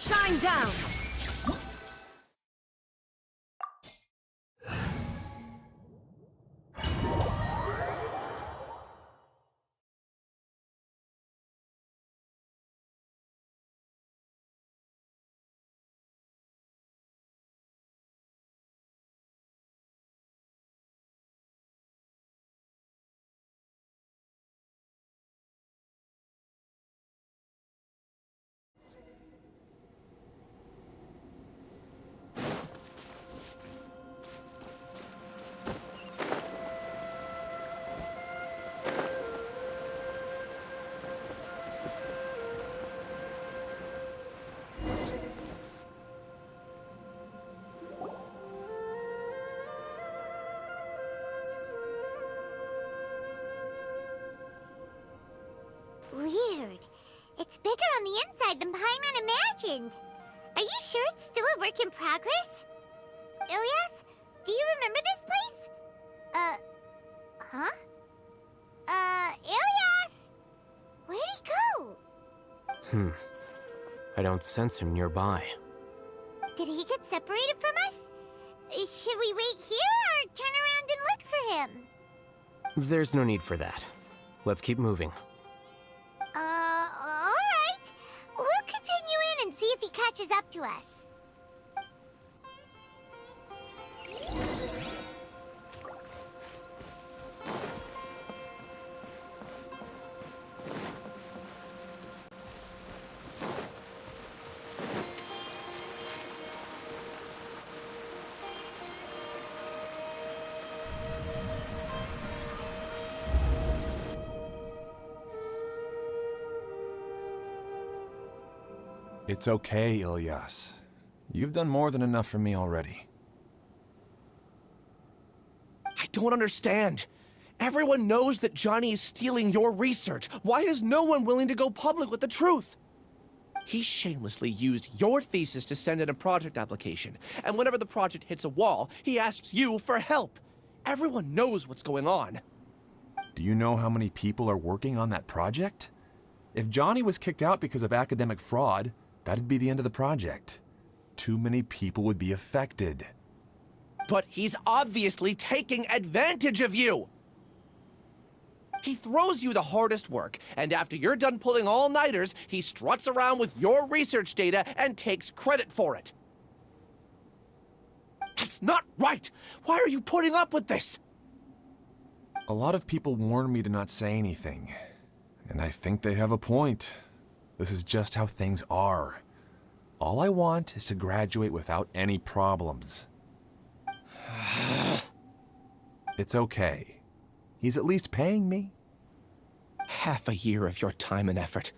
Shine down! Weird. It's bigger on the inside than Paimon imagined. Are you sure it's still a work in progress? Ilyas, do you remember this place? Huh? Ilyas! Where'd he go? I don't sense him nearby. Did he get separated from us? Should we wait here or turn around and look for him? There's no need for that. Let's keep moving. Alright. We'll continue in and see if he catches up to us. It's okay, Ilyas. You've done more than enough for me already. I don't understand. Everyone knows that Johnny is stealing your research. Why is no one willing to go public with the truth? He shamelessly used your thesis to send in a project application, and whenever the project hits a wall, he asks you for help. Everyone knows what's going on. Do you know how many people are working on that project? If Johnny was kicked out because of academic fraud, that'd be the end of the project. Too many people would be affected. But he's obviously taking advantage of you! He throws you the hardest work, and after you're done pulling all-nighters, he struts around with your research data and takes credit for it. That's not right! Why are you putting up with this? A lot of people warn me to not say anything, and I think they have a point. This is just how things are. All I want is to graduate without any problems. It's okay. He's at least paying me. Half a year of your time and effort,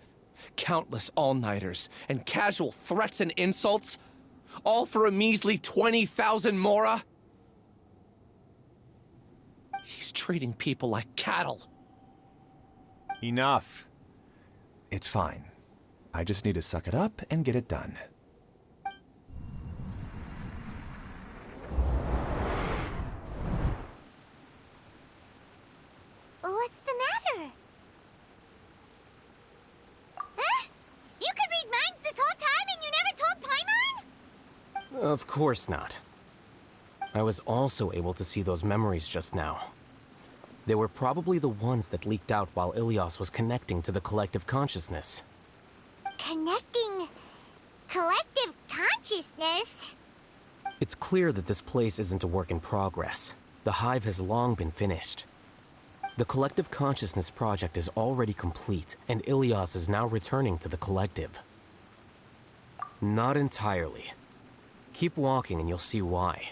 countless all-nighters, and casual threats and insults, all for a measly 20,000 mora? He's treating people like cattle. Enough. It's fine. I just need to suck it up and get it done. What's the matter? Huh? You could read minds this whole time and you never told Paimon? Of course not. I was also able to see those memories just now. They were probably the ones that leaked out while Ilyas was connecting to the collective consciousness. Connecting collective consciousness? It's clear that this place isn't a work in progress. The hive has long been finished. The collective consciousness project is already complete, and Ilyas is now returning to the collective. Not entirely. Keep walking and you'll see why.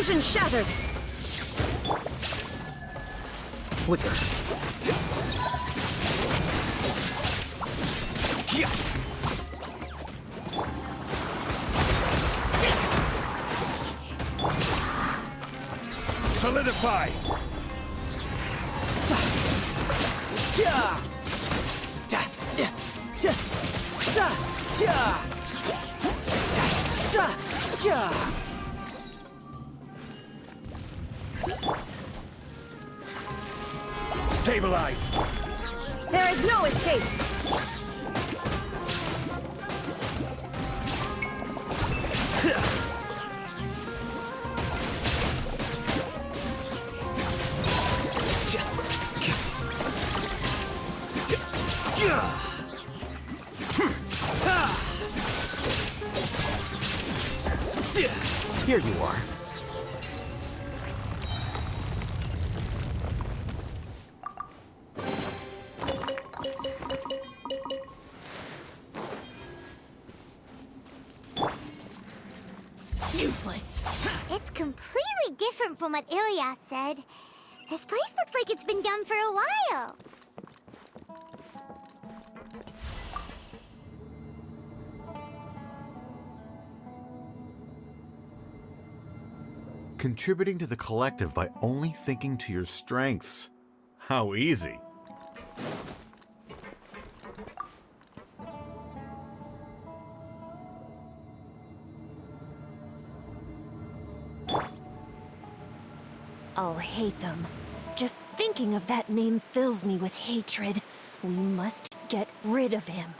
Illusion shattered! Flicker. Solidify! Stabilize! There is no escape! Here you are. Useless! It's completely different from what Ilias said. This place looks like it's been done for a while. Contributing to the collective by only thinking to your strengths. How easy. I'll hate them. Just thinking of that name fills me with hatred. We must get rid of him.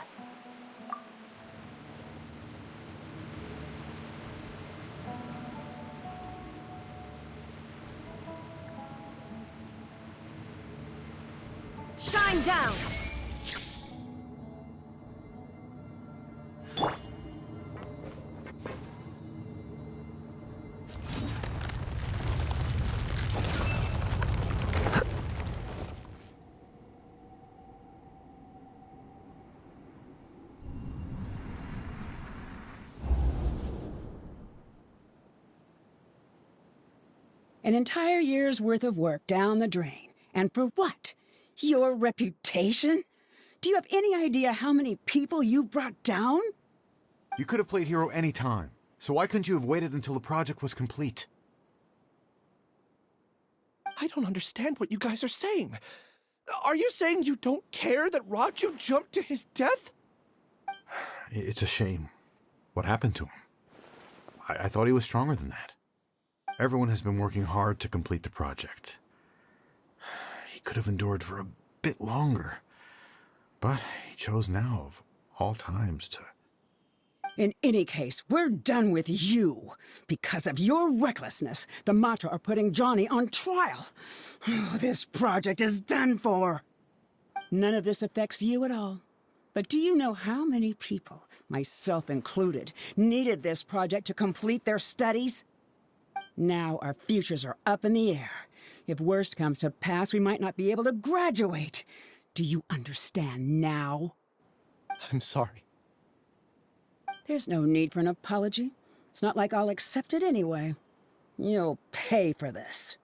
Shine down! An entire year's worth of work down the drain. And for what? Your reputation? Do you have any idea how many people you brought down? You could have played hero any time, so why couldn't you have waited until the project was complete? I don't understand what you guys are saying. Are you saying you don't care that Raju jumped to his death? It's a shame. What happened to him? I thought he was stronger than that. Everyone has been working hard to complete the project. He could have endured for a bit longer, but he chose now, of all times, to... In any case, we're done with you. Because of your recklessness, the Matra are putting Johnny on trial. This project is done for. None of this affects you at all. But do you know how many people, myself included, needed this project to complete their studies? Now our futures are up in the air. If worst comes to pass, we might not be able to graduate. Do you understand now? I'm sorry. There's no need for an apology. It's not like I'll accept it anyway. You'll pay for this.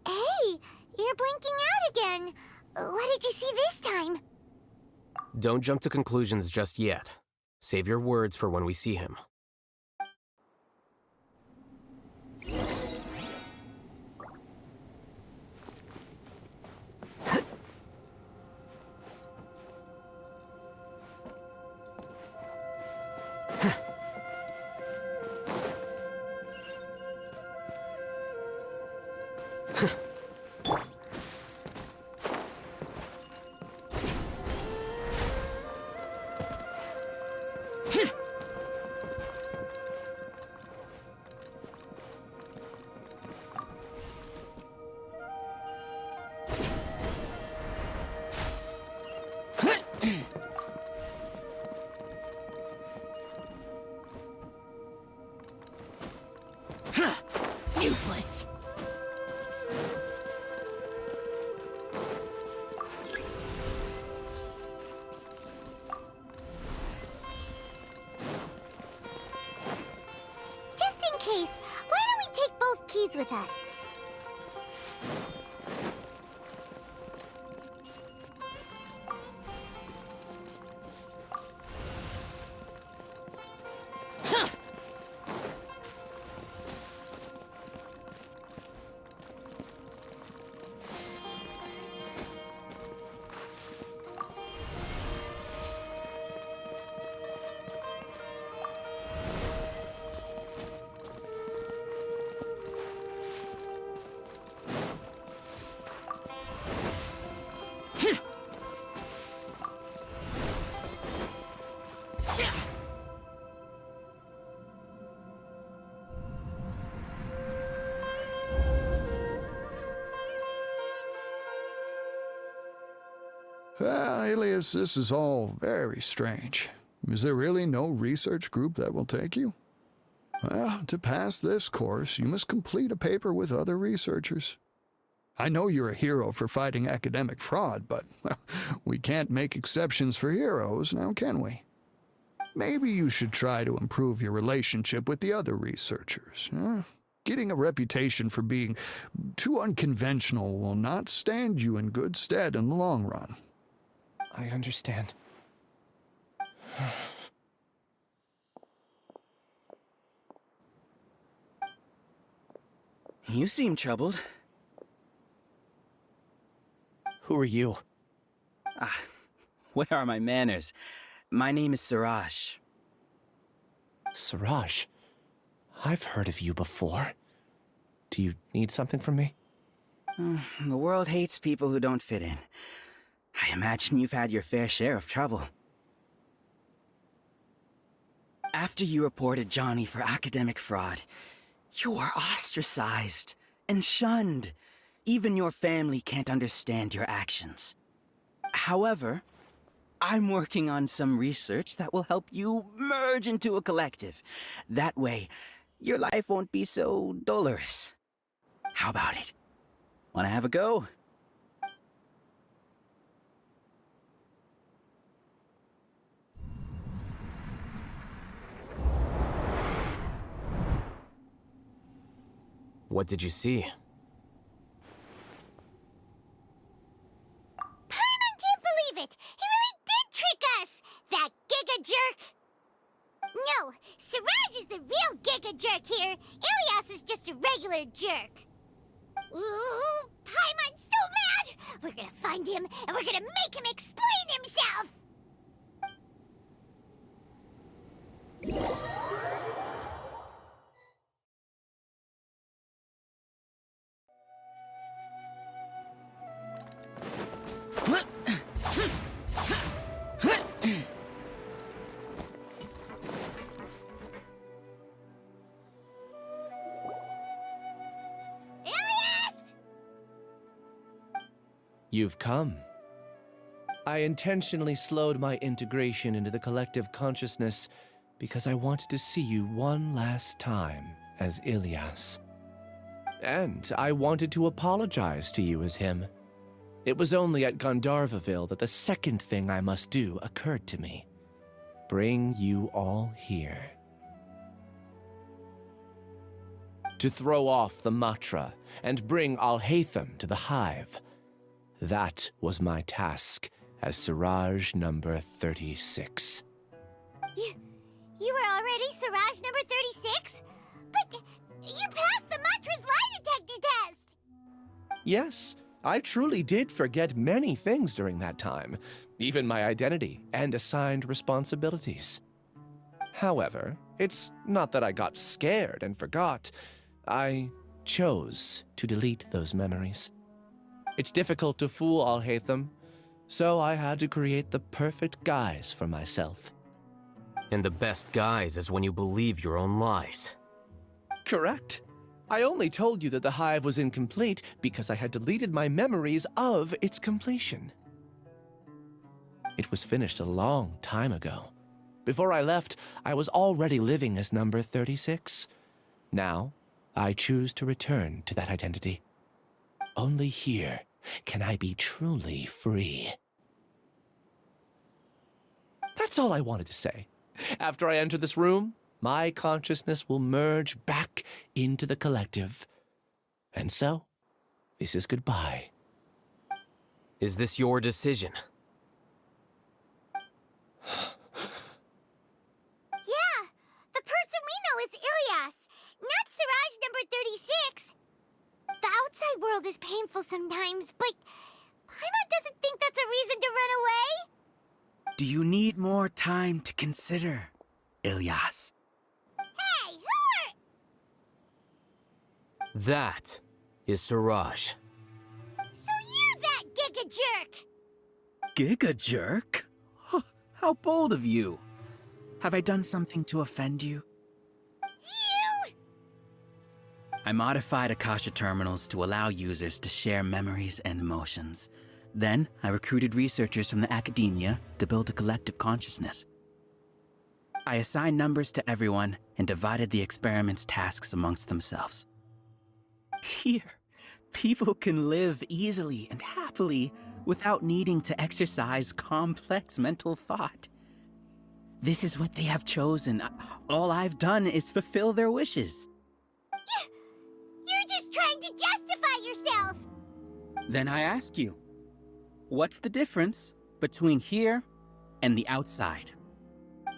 Hey, you're blinking out again. What did you see this time? Don't jump to conclusions just yet. Save your words for when we see him. with us. Well, Alias, this is all very strange. Is there really no research group that will take you? Well, to pass this course, you must complete a paper with other researchers. I know you're a hero for fighting academic fraud, but well, we can't make exceptions for heroes, now can we? Maybe you should try to improve your relationship with the other researchers. Getting a reputation for being too unconventional will not stand you in good stead in the long run. I understand. You seem troubled. Who are you? Where are my manners? My name is Siraj. Siraj. I've heard of you before. Do you need something from me? The world hates people who don't fit in. I imagine you've had your fair share of trouble. After you reported Johnny for academic fraud, you were ostracized and shunned. Even your family can't understand your actions. However, I'm working on some research that will help you merge into a collective. That way, your life won't be so dolorous. How about it? Wanna have a go? What did you see? Paimon can't believe it! He really did trick us! That Giga Jerk! No, Siraj is the real Giga Jerk here. Ilias is just a regular jerk. Ooh, Paimon's so mad! We're gonna find him, and we're gonna make him explain himself! You've come. I intentionally slowed my integration into the collective consciousness because I wanted to see you one last time as Ilias. And I wanted to apologize to you as him. It was only at Gandharvaville that the second thing I must do occurred to me. Bring you all here. To throw off the Matra and bring Alhaitham to the Hive. That was my task as Siraj number 36. You were already Siraj number 36? But you passed the Matra's lie detector test! Yes, I truly did forget many things during that time, even my identity and assigned responsibilities. However, it's not that I got scared and forgot. I chose to delete those memories. It's difficult to fool Alhaitham, so I had to create the perfect guise for myself. And the best guise is when you believe your own lies. Correct. I only told you that the hive was incomplete because I had deleted my memories of its completion. It was finished a long time ago. Before I left, I was already living as number 36. Now, I choose to return to that identity. Only here can I be truly free. That's all I wanted to say. After I enter this room, my consciousness will merge back into the collective. And so, this is goodbye. Is this your decision? Yeah, the person we know is Ilias, not Siraj number 36. The outside world is painful sometimes, but Paimon doesn't think that's a reason to run away. Do you need more time to consider, Ilias? Hey, who are... That is Siraj. So you're that Giga Jerk! Giga jerk? Huh, how bold of you. Have I done something to offend you? You... I modified Akasha terminals to allow users to share memories and emotions. Then, I recruited researchers from the academia to build a collective consciousness. I assigned numbers to everyone and divided the experiment's tasks amongst themselves. Here, people can live easily and happily without needing to exercise complex mental thought. This is what they have chosen. All I've done is fulfill their wishes. You're just trying to justify yourself! Then I ask you, what's the difference between here and the outside?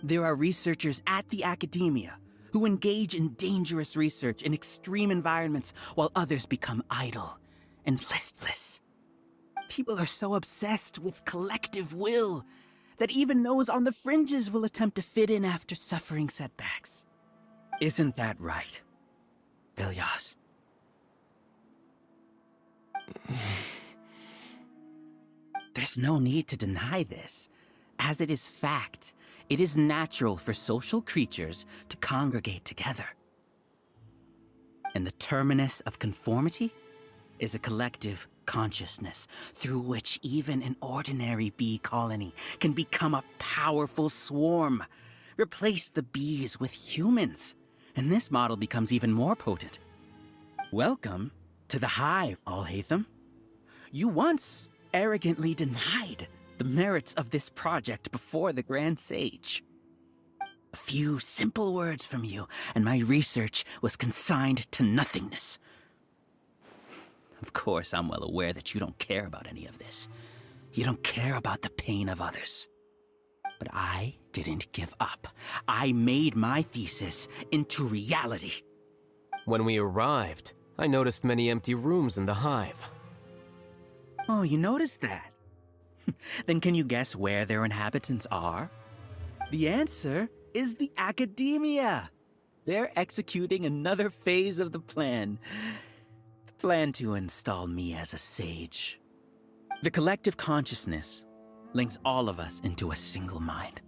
There are researchers at the academia who engage in dangerous research in extreme environments while others become idle and listless. People are so obsessed with collective will that even those on the fringes will attempt to fit in after suffering setbacks. Isn't that right, Ilias? There's no need to deny this. As it is fact, it is natural for social creatures to congregate together. And the terminus of conformity is a collective consciousness through which even an ordinary bee colony can become a powerful swarm. Replace the bees with humans, and this model becomes even more potent. Welcome to the hive, Alhaitham. You once arrogantly denied the merits of this project before the Grand Sage. A few simple words from you, and my research was consigned to nothingness. Of course, I'm well aware that you don't care about any of this. You don't care about the pain of others. But I didn't give up. I made my thesis into reality. When we arrived, I noticed many empty rooms in the hive. Oh, you noticed that? Then can you guess where their inhabitants are? The answer is the academia. They're executing another phase of the plan. The plan to install me as a sage. The collective consciousness links all of us into a single mind,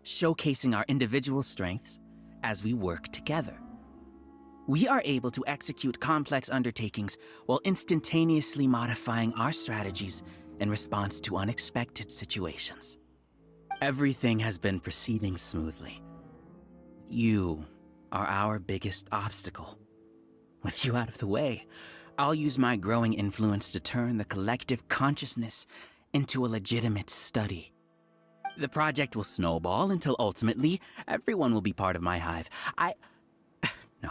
showcasing our individual strengths as we work together. We are able to execute complex undertakings while instantaneously modifying our strategies in response to unexpected situations. Everything has been proceeding smoothly. You are our biggest obstacle. With you out of the way, I'll use my growing influence to turn the collective consciousness into a legitimate study. The project will snowball until ultimately everyone will be part of my hive. No.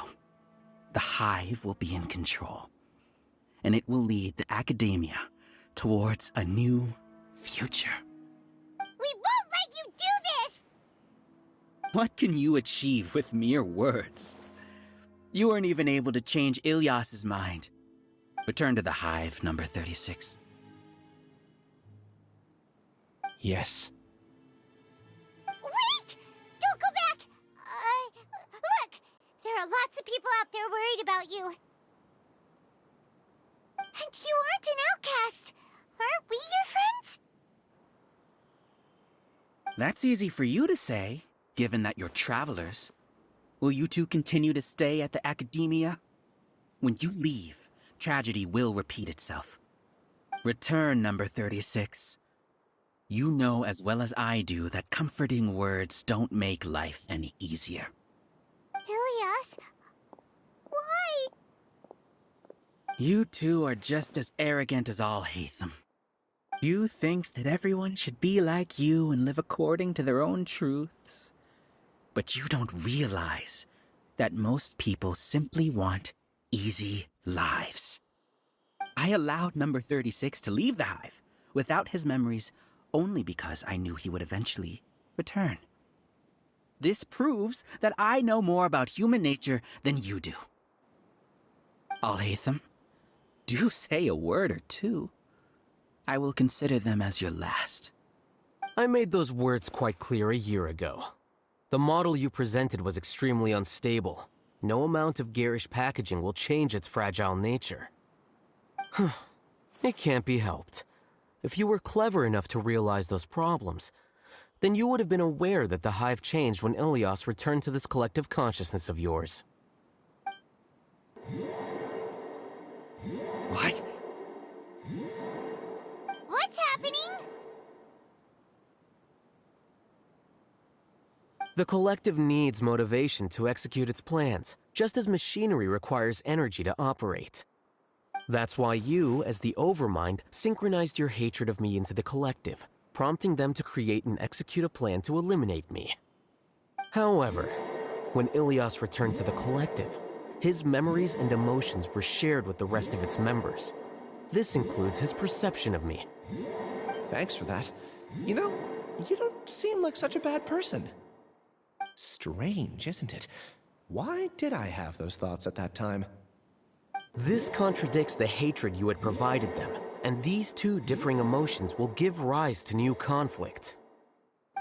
The hive will be in control, and it will lead the academia towards a new future. We won't let you do this! What can you achieve with mere words? You weren't even able to change Ilias's mind. Return to the hive, number 36. Yes. Wait! Don't go back! Look! There are lots of people out there worried about you. And you aren't an outcast. Aren't we your friends? That's easy for you to say, given that you're travelers. Will you two continue to stay at the academia? When you leave, tragedy will repeat itself. Return, number 36. You know as well as I do that comforting words don't make life any easier. Ilias? Why? You two are just as arrogant as Alhaitham. You think that everyone should be like you and live according to their own truths. But you don't realize that most people simply want easy lives. I allowed number 36 to leave the hive without his memories only because I knew he would eventually return. This proves that I know more about human nature than you do. Alhaitham, do say a word or two. I will consider them as your last. I made those words quite clear a year ago. The model you presented was extremely unstable. No amount of garish packaging will change its fragile nature. It can't be helped. If you were clever enough to realize those problems, then you would have been aware that the hive changed when Ilias returned to this collective consciousness of yours. What? What's happening? The collective needs motivation to execute its plans, just as machinery requires energy to operate. That's why you, as the Overmind, synchronized your hatred of me into the collective, prompting them to create and execute a plan to eliminate me. However, when Ilias returned to the collective, his memories and emotions were shared with the rest of its members. This includes his perception of me. Thanks for that. You know, you don't seem like such a bad person. Strange, isn't it? Why did I have those thoughts at that time? This contradicts the hatred you had provided them, and these two differing emotions will give rise to new conflict.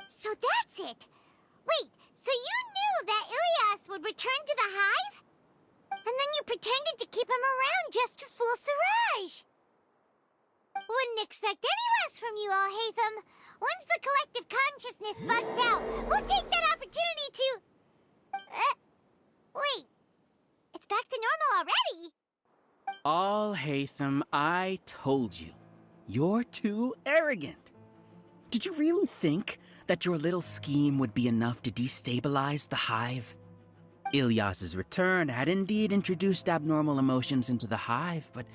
So that's it. Wait, so you knew that Ilias would return to the hive? And then you pretended to keep him around just to fool Siraj. Wouldn't expect any less from you, Alhaitham. Once the collective consciousness bugs out, we'll take that opportunity to... wait. It's back to normal already. Alhaitham, I told you. You're too arrogant. Did you really think that your little scheme would be enough to destabilize the hive? Ilias's return had indeed introduced abnormal emotions into the hive, but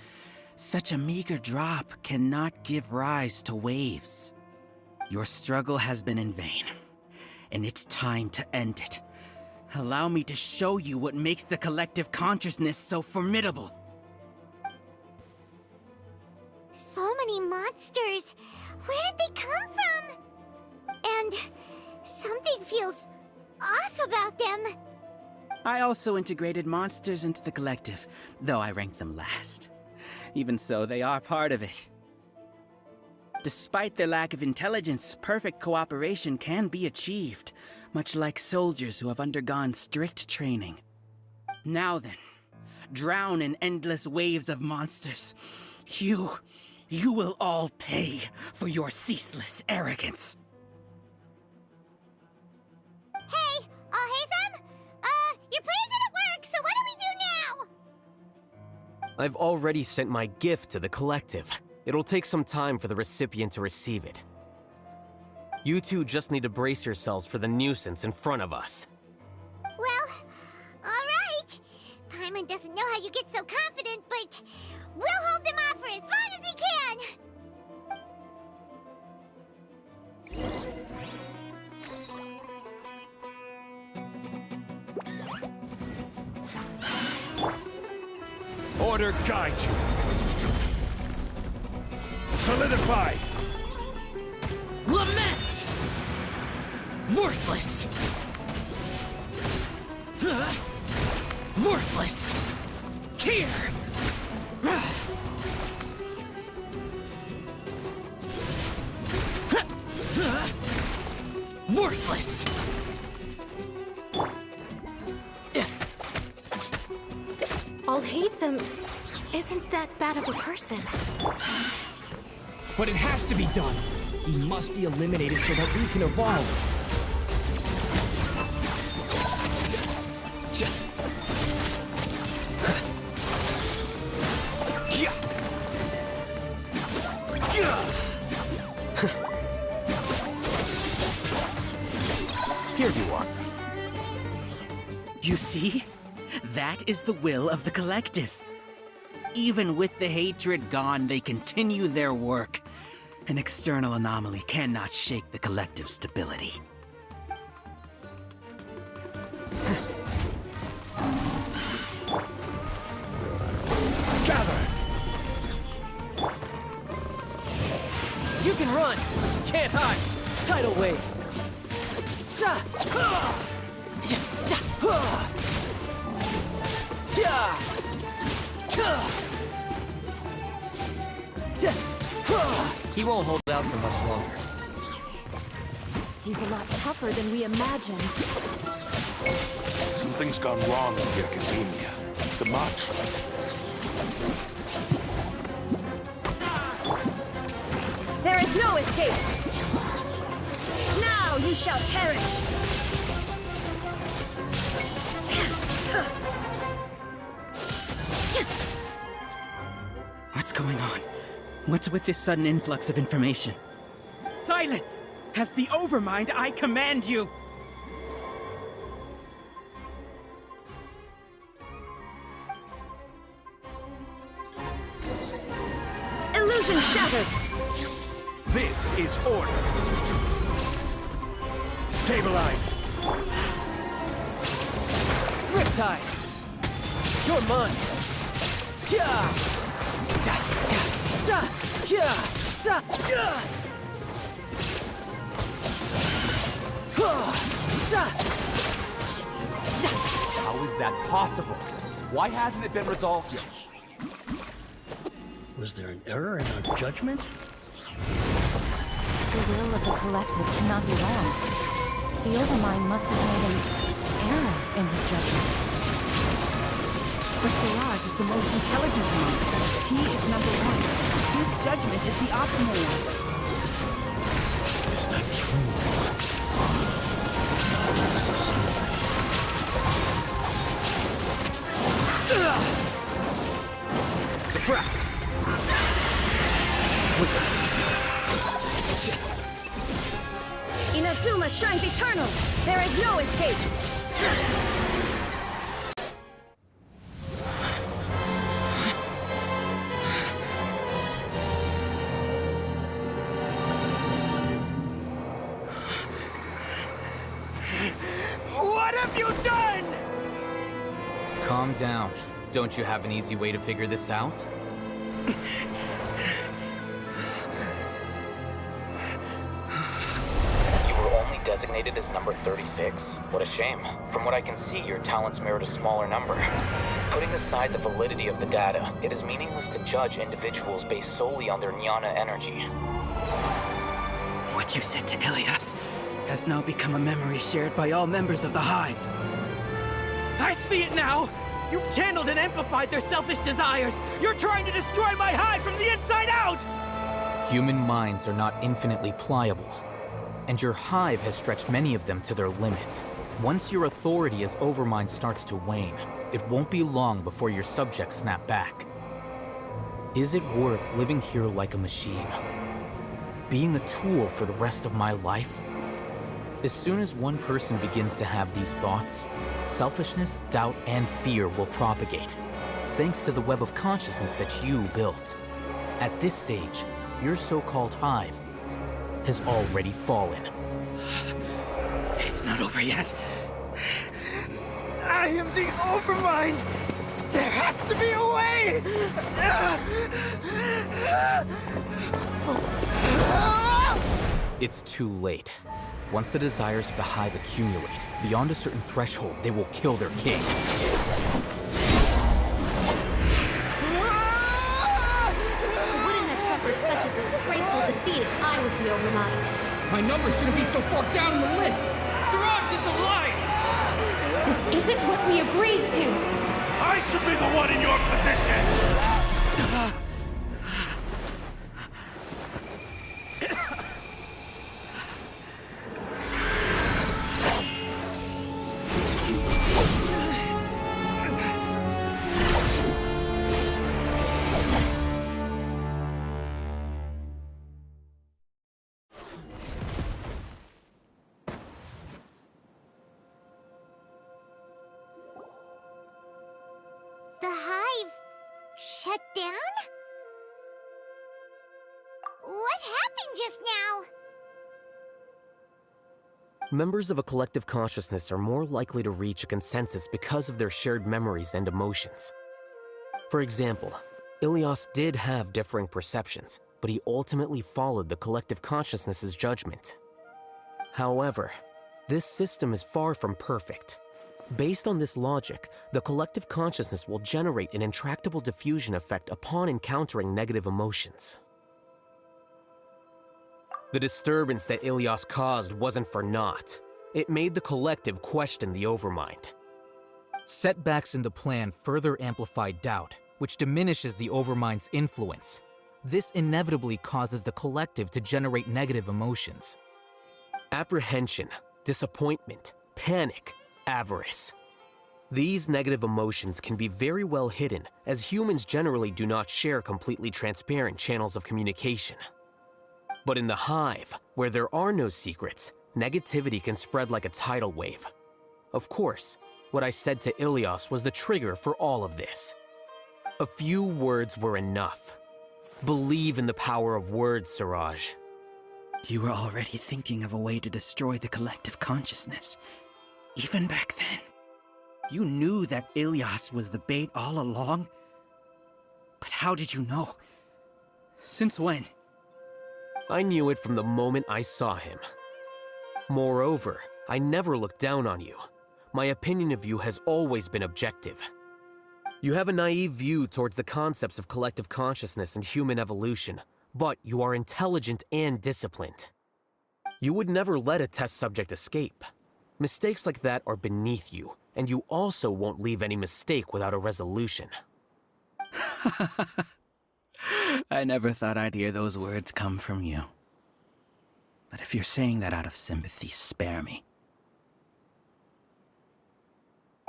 such a meager drop cannot give rise to waves. Your struggle has been in vain, and it's time to end it. Allow me to show you what makes the collective consciousness so formidable. So many monsters. Where did they come from? And something feels off about them. I also integrated monsters into the collective, though I ranked them last. Even so, they are part of it. Despite their lack of intelligence, perfect cooperation can be achieved, much like soldiers who have undergone strict training. Now then, drown in endless waves of monsters. You will all pay for your ceaseless arrogance. Hey, Alhaitham! Your plan didn't work, so what do we do now? I've already sent my gift to the collective. It'll take some time for the recipient to receive it. You two just need to brace yourselves for the nuisance in front of us. Well, alright. Paimon doesn't know how you get so confident, but we'll hold them off for as long as we can! Order guide you. Solidify! Lament! Worthless! Worthless! Here! Worthless! Alhaitham isn't that bad of a person. But it has to be done. He must be eliminated so that we can evolve. Here you are. You see? That is the will of the collective. Even with the hatred gone, they continue their work. An external anomaly cannot shake the collective stability. You can run, but you can't hide. Tidal wave. He won't hold out for much longer. He's a lot tougher than we imagined. Something's gone wrong in the academia. The mantra. There is no escape! Now you shall perish! What's going on? What's with this sudden influx of information? Silence! As the Overmind, I command you! Illusion shattered! This is order. Stabilize. Riptide! You're mine! How is that possible? Why hasn't it been resolved yet? Was there an error in our judgment? The will of the collective cannot be wrong. The Overmind must have made an error in his judgment. But Siraj is the most intelligent among them. He is number one. His judgment is the optimal one. Is that true? Subtract! Inazuma shines eternal! There is no escape! What have you done? Calm down. Don't you have an easy way to figure this out? You were only designated as number 36. What a shame. From what I can see, your talents merit a smaller number. Putting aside the validity of the data, it is meaningless to judge individuals based solely on their jnana energy. What you said to Ilias has now become a memory shared by all members of the Hive. I see it now! You've channeled and amplified their selfish desires! You're trying to destroy my Hive from the inside out! Human minds are not infinitely pliable, and your Hive has stretched many of them to their limit. Once your authority as Overmind starts to wane, it won't be long before your subjects snap back. Is it worth living here like a machine? Being a tool for the rest of my life? As soon as one person begins to have these thoughts, selfishness, doubt, and fear will propagate, thanks to the web of consciousness that you built. At this stage, your so-called Hive has already fallen. It's not over yet. I am the Overmind! There has to be a way! It's too late. Once the desires of the Hive accumulate, beyond a certain threshold, they will kill their king. I wouldn't have suffered such a disgraceful defeat if I was the Overmind. My numbers shouldn't be so far down on the list! Siraj is alive! This isn't what we agreed to! I should be the one in your position! The Hive shut down? What happened just now? Members of a collective consciousness are more likely to reach a consensus because of their shared memories and emotions. For example, Ilias did have differing perceptions, but he ultimately followed the collective consciousness's judgment. However, this system is far from perfect. Based on this logic, the collective consciousness will generate an intractable diffusion effect upon encountering negative emotions. The disturbance that Ilias caused wasn't for naught. It made the collective question the Overmind. Setbacks in the plan further amplified doubt, which diminishes the Overmind's influence. This inevitably causes the collective to generate negative emotions. Apprehension, disappointment, panic, avarice. These negative emotions can be very well hidden, as humans generally do not share completely transparent channels of communication. But in the hive, where there are no secrets, negativity can spread like a tidal wave. Of course, what I said to Ilias was the trigger for all of this. A few words were enough. Believe in the power of words, Siraj. You were already thinking of a way to destroy the collective consciousness. Even back then. You knew that Ilias was the bait all along? But how did you know? Since when? I knew it from the moment I saw him. Moreover, I never looked down on you. My opinion of you has always been objective. You have a naive view towards the concepts of collective consciousness and human evolution, but you are intelligent and disciplined. You would never let a test subject escape. Mistakes like that are beneath you, and you also won't leave any mistake without a resolution. I never thought I'd hear those words come from you. But if you're saying that out of sympathy, spare me.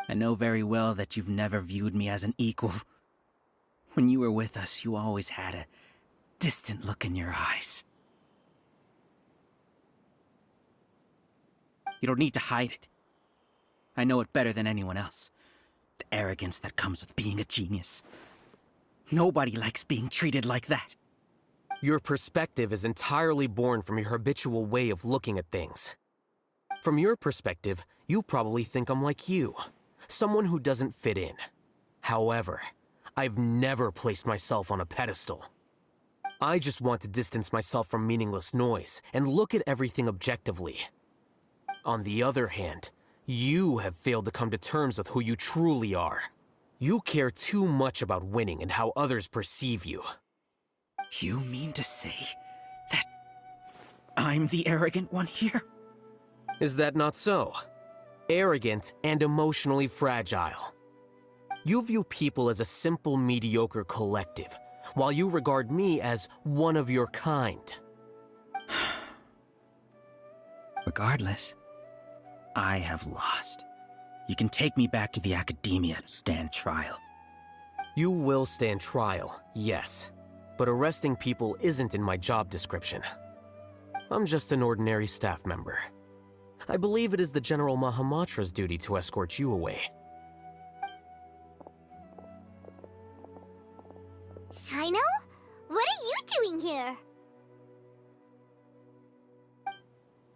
I know very well that you've never viewed me as an equal. When you were with us, you always had a distant look in your eyes. You don't need to hide it. I know it better than anyone else. The arrogance that comes with being a genius. Nobody likes being treated like that. Your perspective is entirely born from your habitual way of looking at things. From your perspective, you probably think I'm like you, someone who doesn't fit in. However, I've never placed myself on a pedestal. I just want to distance myself from meaningless noise and look at everything objectively. On the other hand, you have failed to come to terms with who you truly are. You care too much about winning and how others perceive you. You mean to say that I'm the arrogant one here? Is that not so? Arrogant and emotionally fragile. You view people as a simple, mediocre collective, while you regard me as one of your kind. Regardless, I have lost. You can take me back to the academia to stand trial. You will stand trial, yes. But arresting people isn't in my job description. I'm just an ordinary staff member. I believe it is the General Mahamatra's duty to escort you away. Sino? What are you doing here?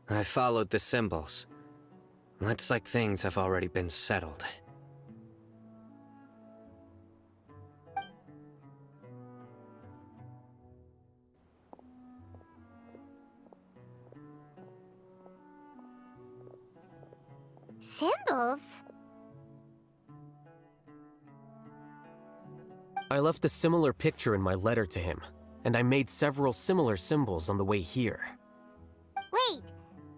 I followed the symbols. Looks like things have already been settled. Symbols? I left a similar picture in my letter to him, and I made several similar symbols on the way here. Wait,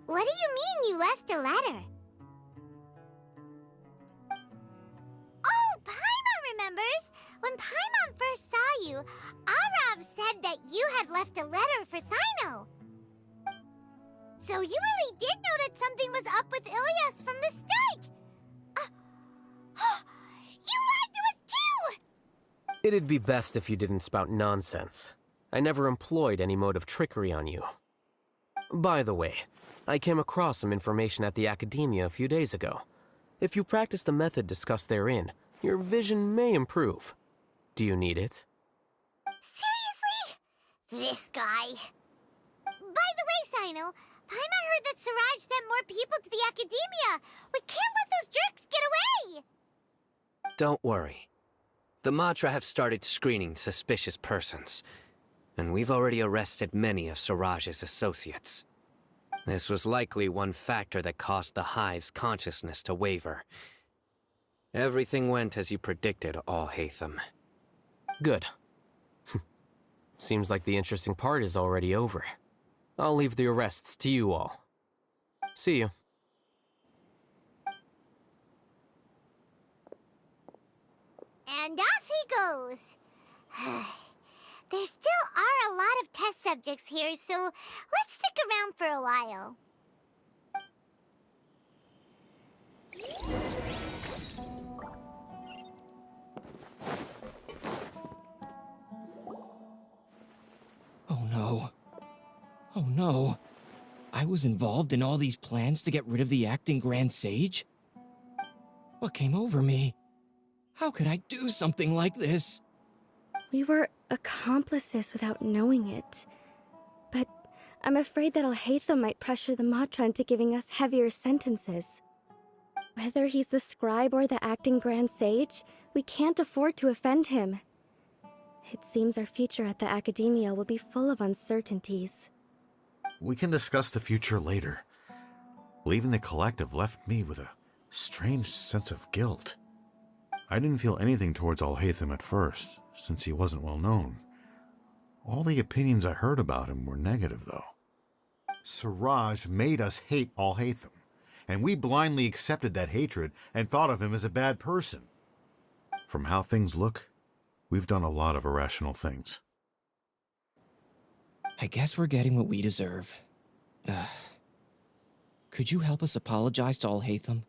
what do you mean you left a letter? Oh, Paimon remembers! When Paimon first saw you, Arav said that you had left a letter for Sino. So you really did know that something was up with Ilias from the start! You lied to us too! It'd be best if you didn't spout nonsense. I never employed any mode of trickery on you. By the way, I came across some information at the Academia a few days ago. If you practice the method discussed therein, your vision may improve. Do you need it? Seriously? This guy. By the way, Sino, Paimon heard that Siraj sent more people to the Academia. We can't let those jerks get away! Don't worry. The Matra have started screening suspicious persons. and we've already arrested many of Siraj's associates. This was likely one factor that caused the Hive's consciousness to waver. Everything went as you predicted, Al-Haytham. Good. Seems like the interesting part is already over. I'll leave the arrests to you all. See you. And off he goes. There still are a lot of test subjects here, so let's stick around for a while. Oh no. Oh no. I was involved in all these plans to get rid of the acting Grand Sage? What came over me? How could I do something like this? We were accomplices without knowing it. But I'm afraid that Al-Haytham might pressure the Matra into giving us heavier sentences. Whether he's the scribe or the acting Grand Sage, we can't afford to offend him. It seems our future at the Academia will be full of uncertainties. We can discuss the future later. Leaving the collective left me with a strange sense of guilt. I didn't feel anything towards Al-Haytham at first, since he wasn't well known. All the opinions I heard about him were negative, though. Siraj made us hate Al-Haytham, and we blindly accepted that hatred and thought of him as a bad person. From how things look, we've done a lot of irrational things. I guess we're getting what we deserve. Could you help us apologize to Al-Haytham?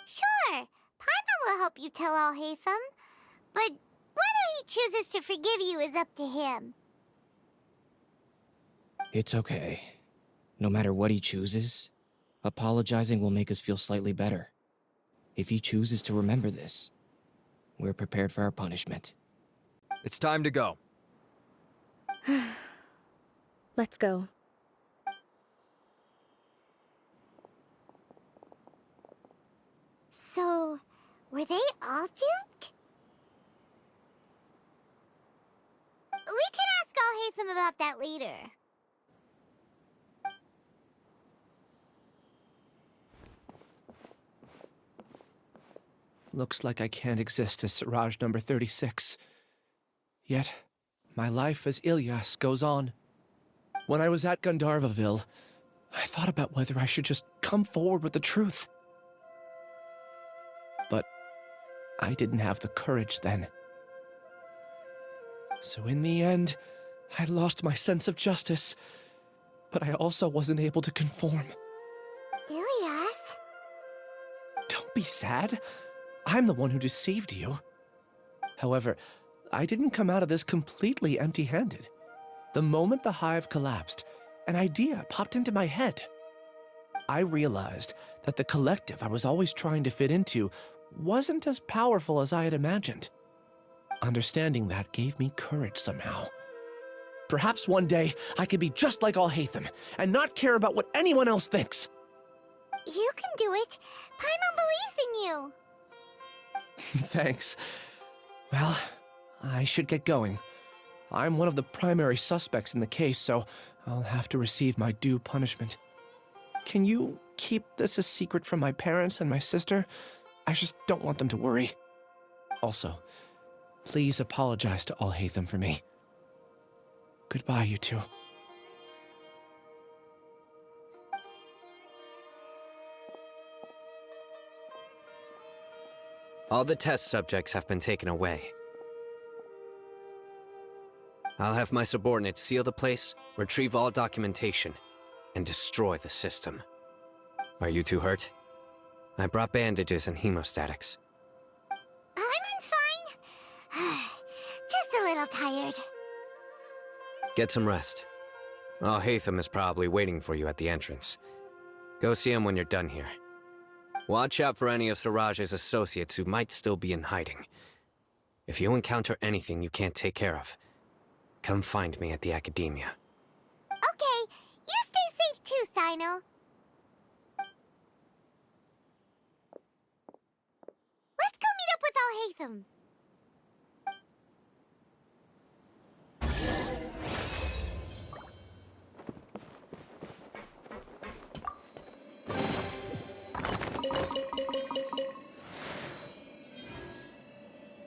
Sure, Paimon will help you tell Al-Haytham. But whether he chooses to forgive you is up to him. It's okay. No matter what he chooses, apologizing will make us feel slightly better. If he chooses to remember this, we're prepared for our punishment. It's time to go. Let's go. So, were they all duped? We can ask Al-Haytham about that later. Looks like I can't exist as Siraj number 36. Yet, my life as Ilyas goes on. When I was at Gandharvaville, I thought about whether I should just come forward with the truth. But I didn't have the courage then. So in the end, I lost my sense of justice, but I also wasn't able to conform. Ilyas? Don't be sad. I'm the one who deceived you. However, I didn't come out of this completely empty-handed. The moment the hive collapsed, an idea popped into my head. I realized that the collective I was always trying to fit into wasn't as powerful as I had imagined. Understanding that gave me courage somehow. Perhaps one day I could be just like Al-Haytham and not care about what anyone else thinks. You can do it. Paimon believes in you. Thanks. Well, I should get going. I'm one of the primary suspects in the case, so I'll have to receive my due punishment. Can you keep this a secret from my parents and my sister? I just don't want them to worry. Also, please apologize to Al-Haytham for me. Goodbye, you two. All the test subjects have been taken away. I'll have my subordinates seal the place, retrieve all documentation, and destroy the system. Are you two hurt? I brought bandages and hemostatics. Paimon's fine. Just a little tired. Get some rest. Al-Haytham is probably waiting for you at the entrance. Go see him when you're done here. Watch out for any of Siraj's associates who might still be in hiding. If you encounter anything you can't take care of, come find me at the Academia. Okay, you stay safe too, Sino. Let's go meet up with Al-Haytham.